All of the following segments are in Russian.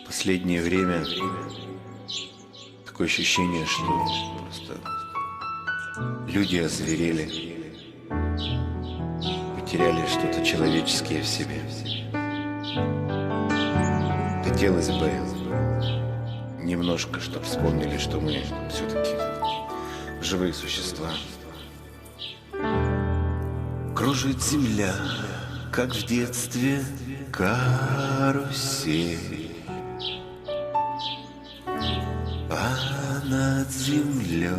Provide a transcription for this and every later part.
Последнее время такое ощущение, что просто люди озверели, потеряли что-то человеческое в себе. Хотелось бы немножко, чтобы вспомнили, что мы все-таки живые существа. Кружит земля, как в детстве карусель, а над землей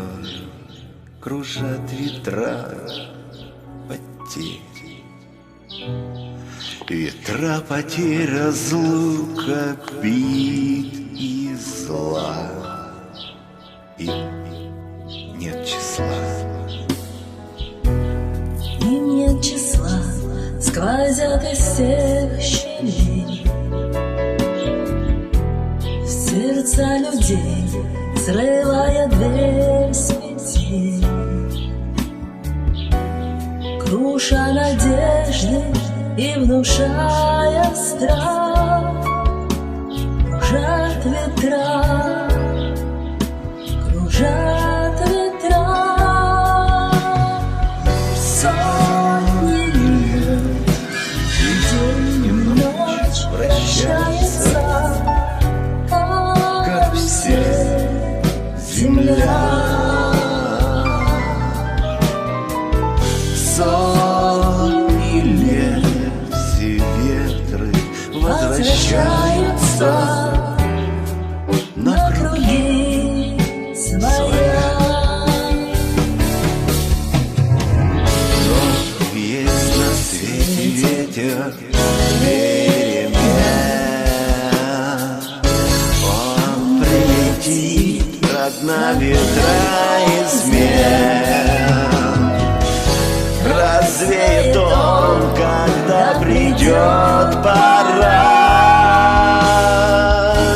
кружат ветра потерь. Ветра потерь, разлука, бит и зла. Им нет числа. Им нет числа, сквозят из всех щелей в сердца людей, срывая дверь с петель, круша надежды и внушая страх. Кружат ветра, кружат ветра. Сотни лет, день и ночь вращается карусель, земля. Сотни лет все ветры возвращаются на круги своя. Но есть на свете ветер перемен. Он прилетит, как на ветра измен. Развеет он, когда придет пора.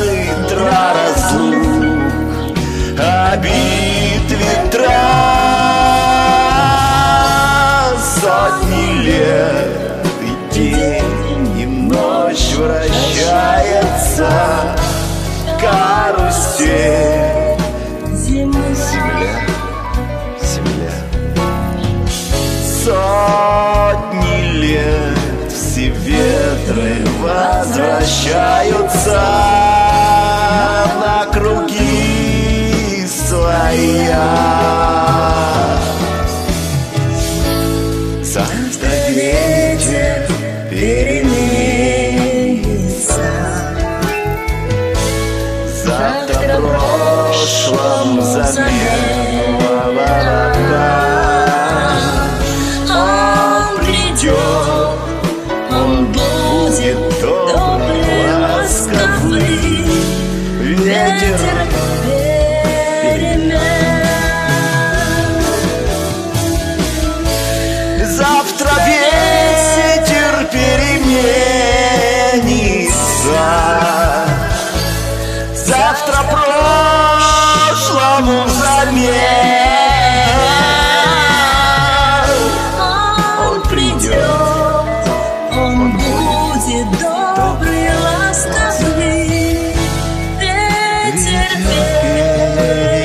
Ветра разлук, обид ветра. Сотни лет и день, и ночь вращается карусель. Земля, земля. Сотни лет все ветры возвращаются на круги своя. Завтра ветер переменится, завтра прошлому замену ворота. Он будет добрый, ласковый, ветер перемен. Завтра ветер переменится, завтра прошлому замен. Он будет добрый, ласковый, ветер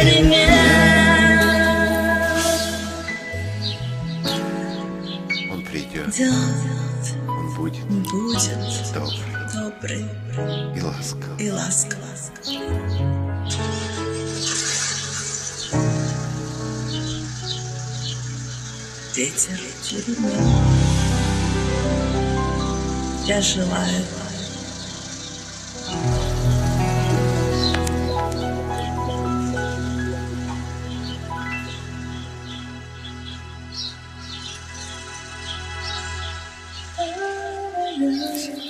перемен. Он придет, он будет добрый и ласковый. Ветер перемен. Я желаю Всем